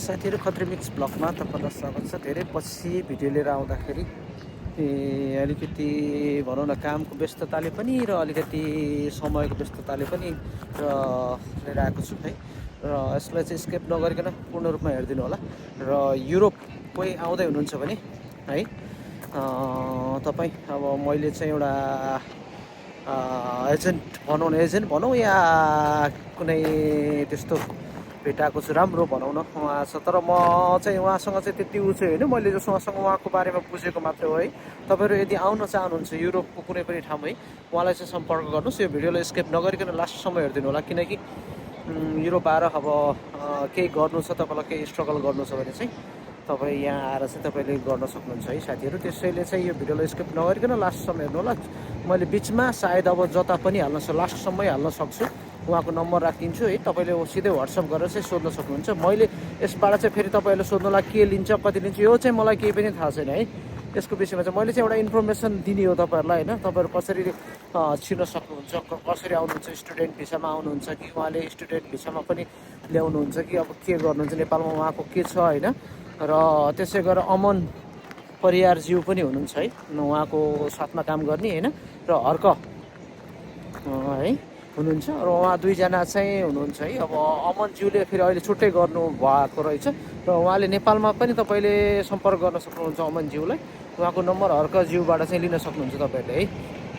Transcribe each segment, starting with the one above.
साथीहरु खत्री मिक्स ब्लगमा तपाईहरुलाई स्वागत छ। धेरै पछि भिडियो लिएर आउँदाखेरि अलिकति भनौँ न कामको व्यस्तताले पनि र अलिकति समयको व्यस्तताले पनि लिएर आएको छु है। र यसलाई चाहिँ स्किप नगरिकन पूर्ण रूपमा हेरिदिनु होला। र युरोप कोही आउँदै हुनुहुन्छ भने है तपाईँ अब मैले चाहिँ एउटा एजेन्ट भनौँ या कुनै त्यस्तो भेटाएको छु, राम्रो भनौँ न उहाँ छ। तर म चाहिँ उहाँसँग चाहिँ त्यति उ चाहिँ होइन, मैले जस्तो उहाँको बारेमा बुझेको मात्रै हो है। तपाईँहरू यदि आउन चाहनुहुन्छ युरोपको कुनै पनि ठाउँ है, उहाँलाई चाहिँ सम्पर्क गर्नुहोस्। यो भिडियोलाई स्किप नगरिकन लास्टसम्म हेरिदिनु होला, किनकि युरोप आएर अब केही गर्नु छ, तपाईँलाई केही स्ट्रगल गर्नु छ भने चाहिँ तपाईँ यहाँ आएर चाहिँ तपाईँले गर्न सक्नुहुन्छ है साथीहरू। त्यसैले चाहिँ यो भिडियोलाई स्किप नगरिकन लास्टसम्म हेर्नु होला। मैले बिचमा सायद अब जता पनि हाल्न लास्टसम्मै हाल्न सक्छु। उहाँको नम्बर राखिदिन्छु है, तपाईँले सिधै व्हाट्सएप गरेर चाहिँ सोध्न सक्नुहुन्छ। मैले यसबाट चाहिँ फेरि तपाईँहरूले सोध्नुलाई के लिन्छ, कति लिन्छ, यो चाहिँ मलाई केही पनि थाहा छैन है। यसको विषयमा चाहिँ मैले चाहिँ एउटा इन्फर्मेसन दिने हो तपाईँहरूलाई होइन। तपाईँहरू कसरी छिर्न सक्नुहुन्छ, कसरी आउनुहुन्छ, स्टुडेन्ट भिसामा आउनुहुन्छ कि उहाँले स्टुडेन्ट भिसामा पनि ल्याउनुहुन्छ कि अब के गर्नुहुन्छ, नेपालमा उहाँको के छ होइन। र त्यसै गरेर अमन परियारज्यू पनि हुनुहुन्छ है, उहाँको साथमा काम गर्ने होइन। र हर्क है हुनुहुन्छ, र उहाँ दुईजना चाहिँ हुनुहुन्छ है। अब अमनज्यूले फेरि अहिले छुट्टै गर्नु भएको रहेछ, र उहाँले नेपालमा पनि तपाईँले सम्पर्क गर्न सक्नुहुन्छ अमनज्यूलाई। उहाँको नम्बर हर्कज्यूबाट चाहिँ लिन सक्नुहुन्छ तपाईँहरूले है।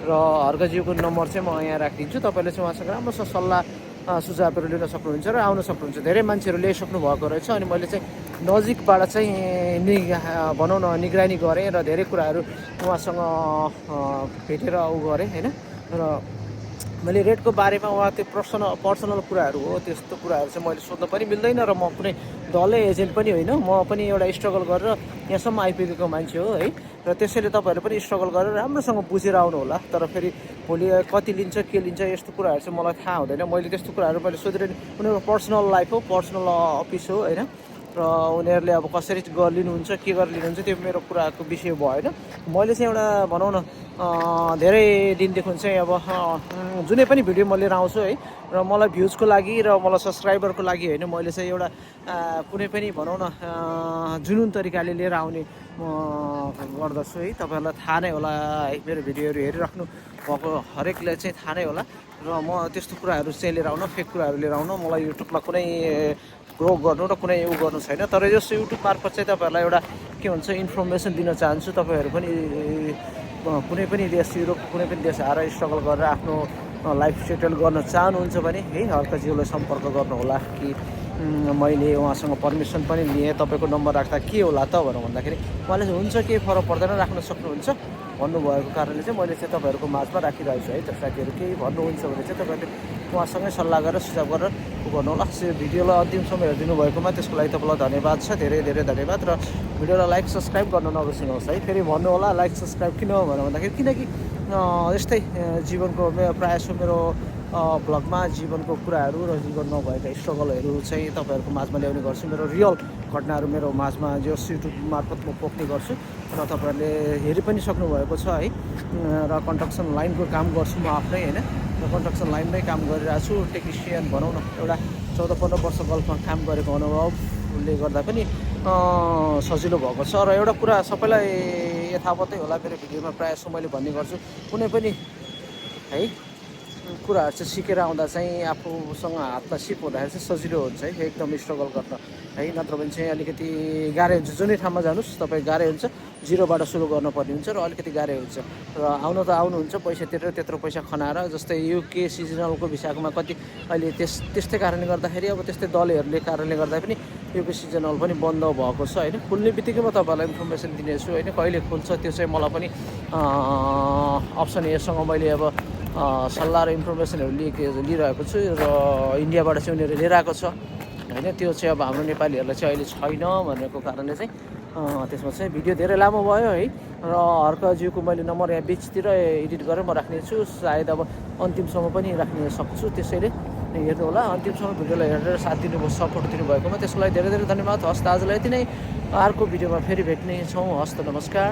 र हर्कज्यूको नम्बर चाहिँ म यहाँ राखिदिन्छु। तपाईँले चाहिँ उहाँसँग राम्रोसँग सल्लाह सुझावहरू लिन सक्नुहुन्छ र आउन सक्नुहुन्छ। धेरै मान्छेहरू ल्याइसक्नु भएको रहेछ, अनि मैले चाहिँ नजिकबाट चाहिँ भनौँ न निगरानी गरेँ र धेरै कुराहरू उहाँसँग भेटेर उ गरेँ होइन। र मैले रेटको बारेमा उहाँ त्यो पर्सनल कुराहरू हो, त्यस्तो कुराहरू चाहिँ मैले सोध्न पनि मिल्दैन। र म कुनै दलै एजेन्ट पनि होइन, म पनि एउटा स्ट्रगल गरेर यहाँसम्म आइपुगेको मान्छे हो है। र त्यसैले तपाईँहरू पनि स्ट्रगल गरेर राम्रोसँग बुझेर आउनु होला। तर फेरि भोलि कति लिन्छ के लिन्छ यस्तो कुराहरू चाहिँ मलाई थाहा हुँदैन। मैले त्यस्तो कुराहरू मैले सोधेर उनीहरूको पर्सनल लाइफ हो, पर्सनल अफिस हो होइन। र उनीहरूले अब कसरी लिनुहुन्छ, के गरेर लिनुहुन्छ, त्यो मेरो कुराको विषय भएन। मैले चाहिँ एउटा भनौँ न धेरै दिनदेखि चाहिँ अब जुनै पनि भिडियो म लिएर आउँछु है। र मलाई भ्युजको लागि र मलाई सब्सक्राइबरको लागि होइन, मैले चाहिँ एउटा कुनै पनि भनौँ न जुनुन तरिकाले लिएर आउने गर्दछु है। तपाईँहरूलाई थाहा नै होला है, मेरो भिडियोहरू हेरिराख्नु भएको हरेकले चाहिँ थाहा नै होला। र म त्यस्तो कुराहरू चाहिँ लिएर आउन, फेक कुराहरू लिएर आउन, मलाई युट्युबमा कुनै ग्रो गर्नु र कुनै उ गर्नु छैन। तर यस युट्युब मार्फत चाहिँ तपाईँहरूलाई एउटा के भन्छ इन्फर्मेसन दिन चाहन्छु। तपाईँहरू पनि कुनै पनि देश, युरोपको कुनै पनि देश आएर स्ट्रगल गरेर आफ्नो लाइफ सेटल गर्न चाहनुहुन्छ भने है हर्कज्यूलाई सम्पर्क गर्नुहोला। कि मैले उहाँसँग पर्मिसन पनि लिएँ, तपाईँको नम्बर राख्दा के होला त भनेर भन्दाखेरि उहाँले चाहिँ हुन्छ केही फरक पर्दैन, राख्न सक्नुहुन्छ भन्नुभएको कारणले चाहिँ मैले चाहिँ तपाईँहरूको माझमा राखिरहेको छु है। त साथीहरू केही भन्नुहुन्छ भने चाहिँ तपाईँहरूले उहाँसँगै सल्लाह गरेर सुझाव गरेर गर्नुहोला। भिडियोलाई अन्तिमसम्म हेरिदिनु भएकोमा त्यसको लागि तपाईँलाई धन्यवाद छ, धेरै धेरै धन्यवाद। र भिडियोलाई लाइक सब्सक्राइब गर्न नबिर्सिनुहोस् है। फेरि भन्नु होला लाइक सब्सक्राइब किन भनेर भन्दाखेरि किनकि यस्तै जीवनको प्रायः जसो मेरो ब्लगमा जीवनको कुराहरू र जीवन नभएका स्ट्रगलहरू चाहिँ तपाईँहरूको माझमा ल्याउने गर्छु। मेरो रियल घटनाहरू मेरो माझमा जो युट्युब मार्फत म पोख्ने गर्छु। र तपाईँहरूले हेरि पनि सक्नुभएको छ है। र कन्स्ट्रक्सन लाइनको काम गर्छु म आफ्नै होइन। र कन्स्ट्रक्सन लाइनमै काम गरिरहेको छु, टेक्निसियन भनौँ न। एउटा 14-15 वर्ष गल्फमा काम गरेको अनुभवले गर्दा पनि सजिलो भएको छ। र एउटा कुरा सबैलाई यथावतै होला, मेरो भिडियोमा प्रायः जस्तो मैले भन्ने गर्छु, कुनै पनि है कुराहरू चाहिँ सिकेर आउँदा चाहिँ आफूसँग हातमा सिप हुँदाखेरि चाहिँ सजिलो हुन्छ है, एकदम स्ट्रगल गर्न है। नत्र भने चाहिँ अलिकति गाह्रो हुन्छ। जुनै ठाउँमा जानुहोस् तपाईँ गाह्रो हुन्छ, जिरोबाट सुरु गर्नुपर्ने हुन्छ र अलिकति गाह्रो हुन्छ। र आउनु त आउनुहुन्छ पैसा तिरेर त्यत्रो पैसा खनाएर, जस्तै युके सिजनलको भिसाकोमा कति अहिले त्यस्तै कारणले गर्दाखेरि अब त्यस्तै दलहरूले कारणले गर्दा पनि युके सिजनल पनि बन्द भएको छ होइन। खुल्ने बित्तिकै म तपाईँहरूलाई इन्फर्मेसन दिनेछु होइन। कहिले खुल्छ त्यो चाहिँ मलाई पनि अप्सन यसँग मैले अब सल्लाह र इन्फर्मेसनहरू लिइरहेको छु। र इन्डियाबाट चाहिँ उनीहरूले लिएर आएको छ होइन। त्यो चाहिँ अब हाम्रो नेपालीहरूलाई चाहिँ अहिले छैन भनेको कारणले चाहिँ त्यसमा चाहिँ भिडियो धेरै लामो भयो है। र हर्कज्यूको मैले नम्बर यहाँ बिचतिर एडिट गरेर म राख्नेछु, सायद अब अन्तिमसम्म पनि राख्न सक्छु। त्यसैले हेर्नु होला, अन्तिमसम्म भिडियोलाई हेरेर साथ दिनुभयो, सपोर्ट दिनुभएकोमा त्यसको लागि धेरै धेरै धन्यवाद। हस् त आजलाई यति नै, अर्को भिडियोमा फेरि भेट्नेछौँ। हस् त, नमस्कार।